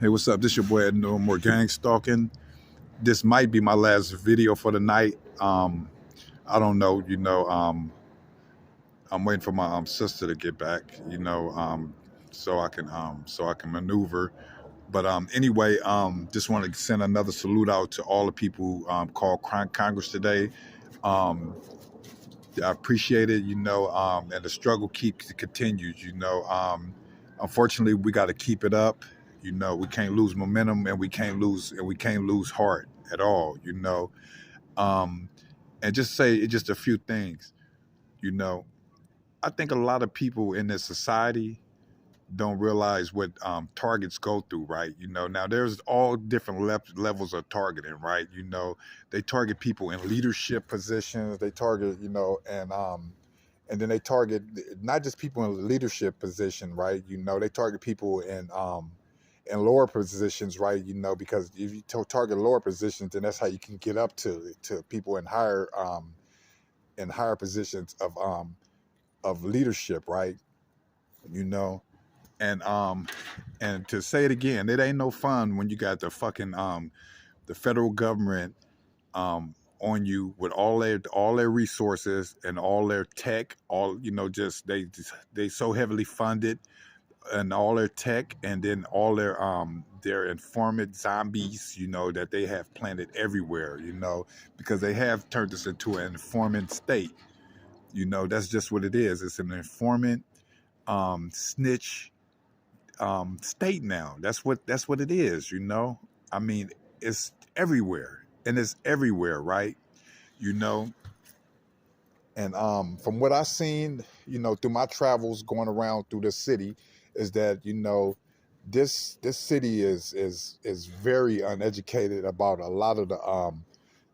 Hey, what's up? This your boy at No More Gang Stalking. This might be my last video for the night. I don't know. I'm waiting for my sister to get back. So I can maneuver. But anyway, just want to send another salute out to all the people who called Congress today. Um, I appreciate it. And the struggle continues. Unfortunately, we got to keep it up. We can't lose momentum, and we can't lose heart at all. Um, and just say just a few things. You know, I think a lot of people in this society don't realize what targets go through, right? Now there's all different levels of targeting, right? They target people in leadership positions. They target, and then they target not just people in leadership position, right? They target people in lower positions, right? Because if you target lower positions, then that's how you can get up to people in higher positions of leadership, right? You know, and to say it again, it ain't no fun when you got the federal government on you with all their resources and all their tech, all just they so heavily funded and all their tech, and then all their informant zombies, that they have planted everywhere, because they have turned this into an informant state. That's just what it is. It's an informant snitch state now. That's what it is. I mean, it's everywhere, and it's everywhere, right? You know, and from what I've seen, through my travels going around through the city, is that this city is very uneducated about a lot of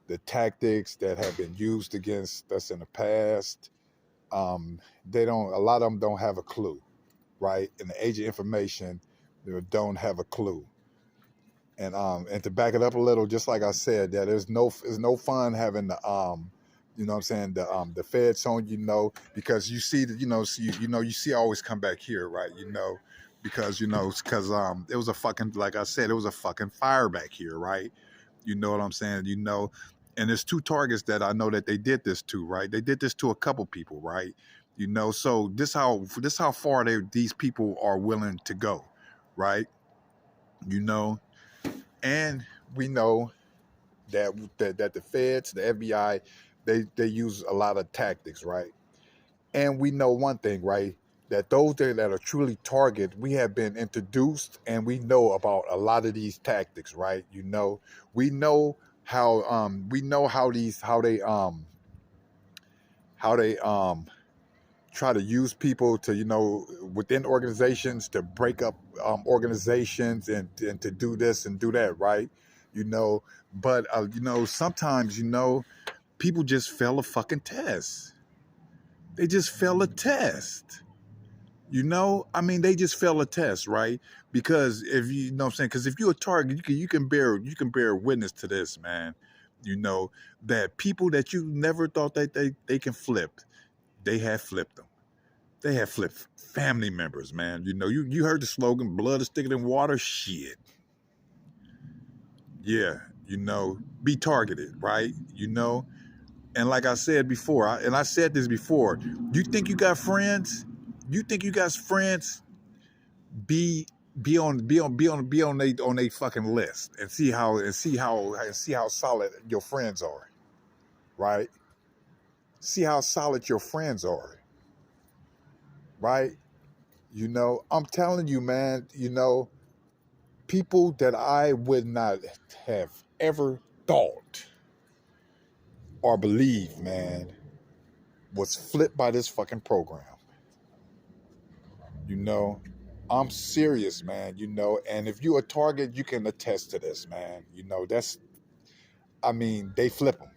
the tactics that have been used against us in the past. They don't. A lot of them don't have a clue, right? And the age of information, they don't have a clue. And to back it up a little, just like I said, that there's no fun having what I'm saying, the feds on, because you see that, you see I always come back here, right? Because it was a fucking, like I said, it was a fucking fire back here, right? You know what I'm saying? And there's two targets that I know that they did this to, right? They did this to a couple people, right? So this how far these people are willing to go, right? You know, and we know that the feds, the FBI, they use a lot of tactics, right? And we know one thing, right? That those that are truly targeted, we have been introduced, and we know about a lot of these tactics, right? We know how they try to use people to, within organizations, to break up organizations, and to do this and do that, right? you know but sometimes, people just fail a fucking test. They just fail a test. I mean, they just fail a test, right? Because if you know what I'm saying, because if you're a target, you can bear witness to this, man. That people that you never thought that they can flip, they have flipped them. They have flipped family members, man. You heard the slogan, blood is thicker than water. Shit. Yeah, be targeted, right? And like I said before, and I said this before, you think you got friends? You think you got friends? Be on they fucking list, and see how solid your friends are, right? See how solid your friends are, right? I'm telling you, man. People that I would not have ever thought or believed, man, was flipped by this fucking program. You know, I'm serious, man. And if you a target, you can attest to this, man. I mean, they flip them.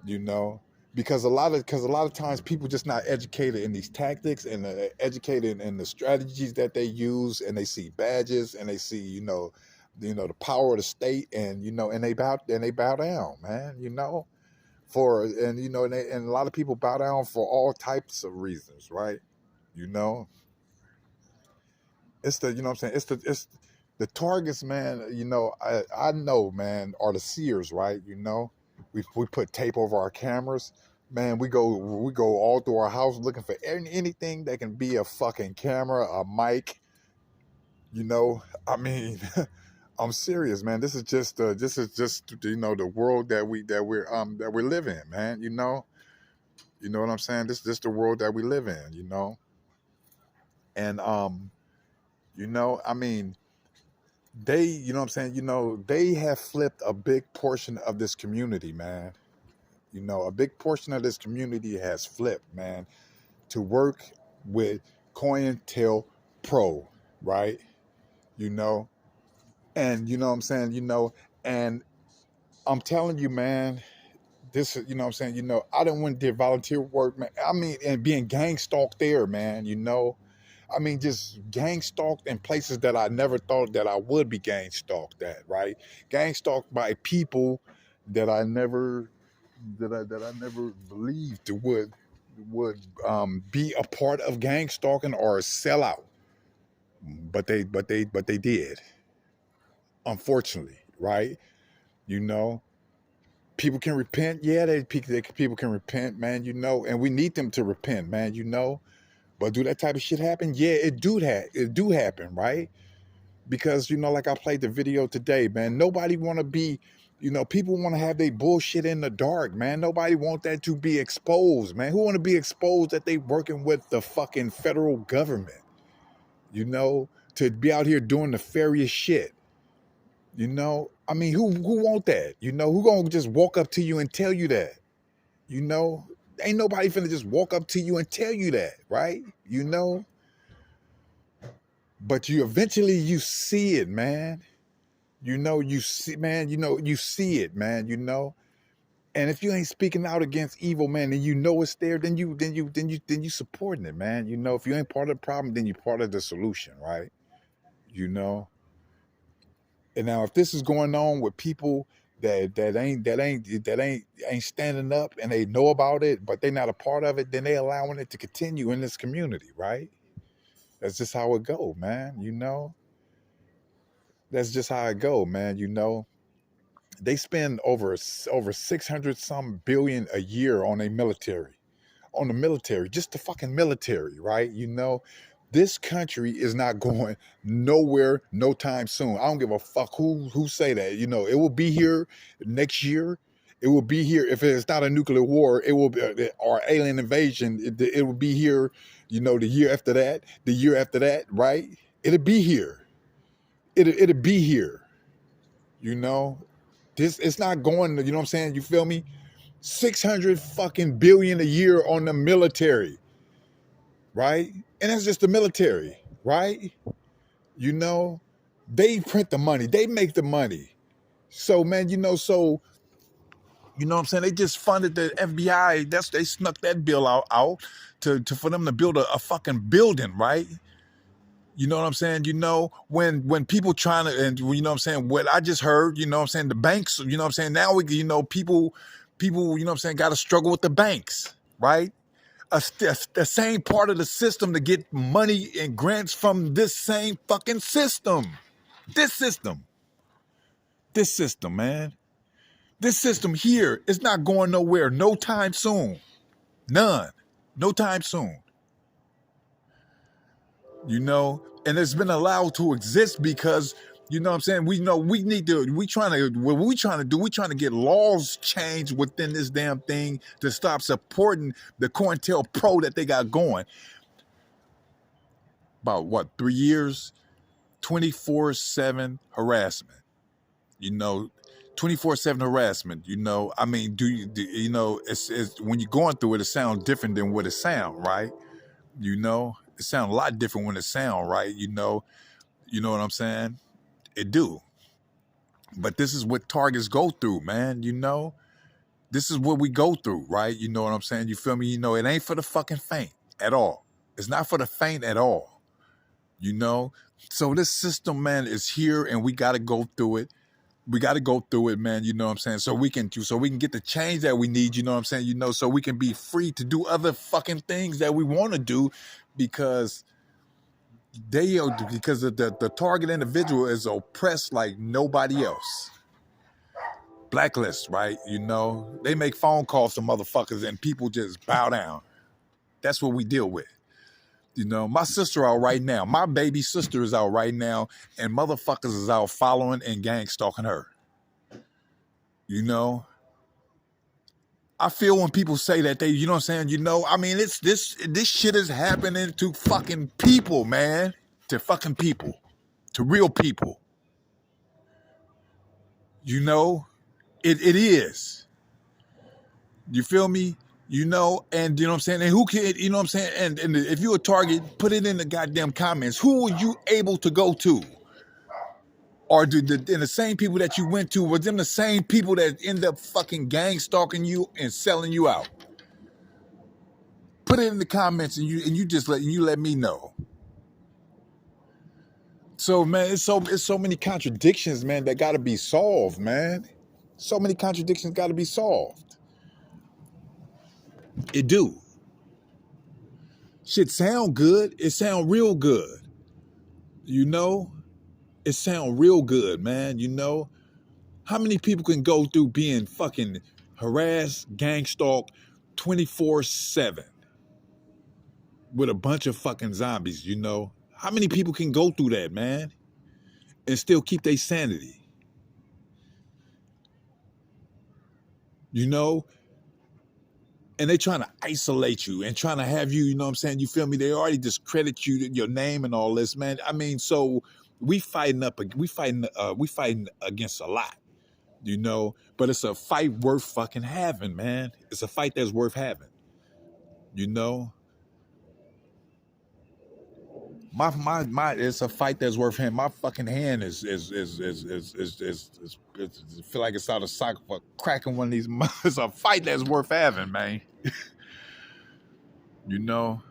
You know, because a lot of times people just not educated in these tactics, and educated in the strategies that they use, and they see badges, and they see the power of the state, and they bow down, man. And a lot of people bow down for all types of reasons, right? you know it's the you know what I'm saying it's The targets, man, I know, man, are the seers, right? We put tape over our cameras. Man, we go all through our house looking for anything that can be a fucking camera, a mic, I mean, I'm serious, man. This is just the world that we live in, man. You know what I'm saying? This the world that we live in. And I mean, you know what I'm saying? They have flipped a big portion of this community, man. A big portion of this community has flipped, man, to work with COINTELPRO, right? You know, and you know what I'm saying, and I'm telling you, man, this is, what I'm saying, I didn't want to do volunteer work, man. I mean, and being gang stalked there, man. I mean, just gang stalked in places that I never thought that I would be gang stalked at, right? Gang stalked by people that I never that I never believed would be a part of gang stalking or sell out, but they did, unfortunately, right? You know, people can repent, yeah, people can repent, man, and we need them to repent, man. But do that type of shit happen? Yeah, it do happen, right? Because like I played the video today, man. Nobody want to be, people want to have their bullshit in the dark, man. Nobody want that to be exposed, man. Who want to be exposed that they working with the fucking federal government? To be out here doing nefarious shit. I mean, who want that? Who gonna just walk up to you and tell you that? You know, ain't nobody finna just walk up to you and tell you that, right? But you see it, man. You see, man, you see it, man. And if you ain't speaking out against evil, man, and it's there, then you supporting it, man. If you ain't part of the problem, then you're part of the solution, right? You know. And now, if this is going on with people that ain't standing up and they know about it, but they're not a part of it, then they allowing it to continue in this community, right? That's just how it go, man. That's just how it go, man. They spend over 600 some billion a year on the military, just the fucking military, right? This country is not going nowhere no time soon. I don't give a fuck who say that. It will be here next year. It will be here if it's not a nuclear war. It will be or alien invasion. It will be here. The year after that, the year after that, right? It'll be here. It'll be here. This it's not going. You know what I'm saying? You feel me? 600 fucking billion a year on the military, right? And that's just the military, right? They print the money, they make the money. So, man, what I'm saying? They just funded the FBI. They snuck that bill out to for them to build a fucking building, right? You know what I'm saying? When people trying to, and you know what I'm saying, what I just heard, you know what I'm saying, the banks, you know what I'm saying, now people, you know what I'm saying, got to struggle with the banks, right? The same part of the system to get money and grants from this same fucking system. This system, man. This system here is not going nowhere no time soon. None. No time soon. And it's been allowed to exist because, you know what I'm saying, we trying to get laws changed within this damn thing to stop supporting the COINTELPRO that they got going. About what, 3 years? 24/7 harassment. 24/7 harassment. I mean, it's when you're going through it, it sounds different than what it sound, right? It sounds a lot different when it sound, right? You know what I'm saying? It do. But this is what targets go through, man. This is what we go through, right? You know what I'm saying? You feel me? It ain't for the fucking faint at all. It's not for the faint at all. So this system, man, is here and we got to go through it. We got to go through it, man. You know what I'm saying? So we can get the change that we need, you know what I'm saying? So we can be free to do other fucking things that we want to do because They because the target individual is oppressed like nobody else. Blacklist, right? You know, they make phone calls to motherfuckers and people just bow down. That's what we deal with. You know, my sister out right now. My baby sister is out right now, and motherfuckers is out following and gang stalking her. You know, I feel when people say that they, you know what I'm saying? You know, I mean, it's this shit is happening to fucking people, man. To fucking people. To real people. You know, it is. You feel me? You know, and you know what I'm saying? And who can, you know what I'm saying? And if you're a target, put it in the goddamn comments. Who were you able to go to? Or and the same people that you went to, were them the same people that end up fucking gang stalking you and selling you out? Put it in the comments and you just let me know. So man, it's so many contradictions, man, that gotta be solved, man. So many contradictions gotta be solved. It do. Shit sound good. It sound real good. You know? It sound real good, man. You know? How many people can go through being fucking harassed, gang stalked 24/7 with a bunch of fucking zombies, you know? How many people can go through that, man? And still keep their sanity? You know? And they trying to isolate you and trying to have you, you know what I'm saying? You feel me? They already discredit you, your name and all this, man. I mean, so we fighting against a lot, you know, but it's a fight worth fucking having, man. It's a fight that's worth having, you know. My it's a fight that's worth having. My fucking hand is feel like it's out of socket for cracking one of these. It's a fight that's worth having, man. You know.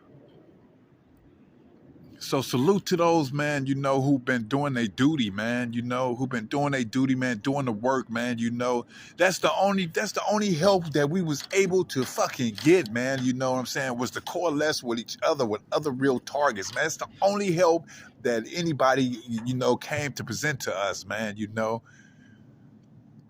So salute to those, man, you know, who've been doing their duty, man, you know, who've been doing their duty, man, doing the work, man, you know. That's the only help that we was able to fucking get, man, you know what I'm saying, was to coalesce with each other, with other real targets, man. It's the only help that anybody, you know, came to present to us, man, you know.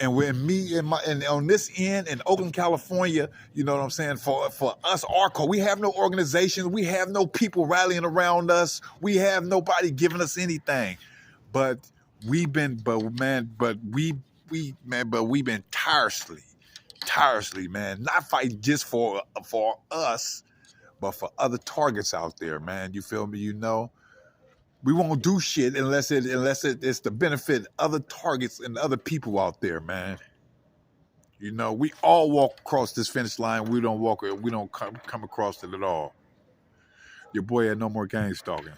And when me and on this end in Oakland, California, you know what I'm saying, for us, ARCO, we have no organizations, we have no people rallying around us, we have nobody giving us anything. But we've been tirelessly, man, not fighting just for us, but for other targets out there, man. You feel me? You know? We won't do shit unless it's to benefit other targets and other people out there, man. You know, we all walk across this finish line. We don't come across it at all. Your boy had no more gang stalking.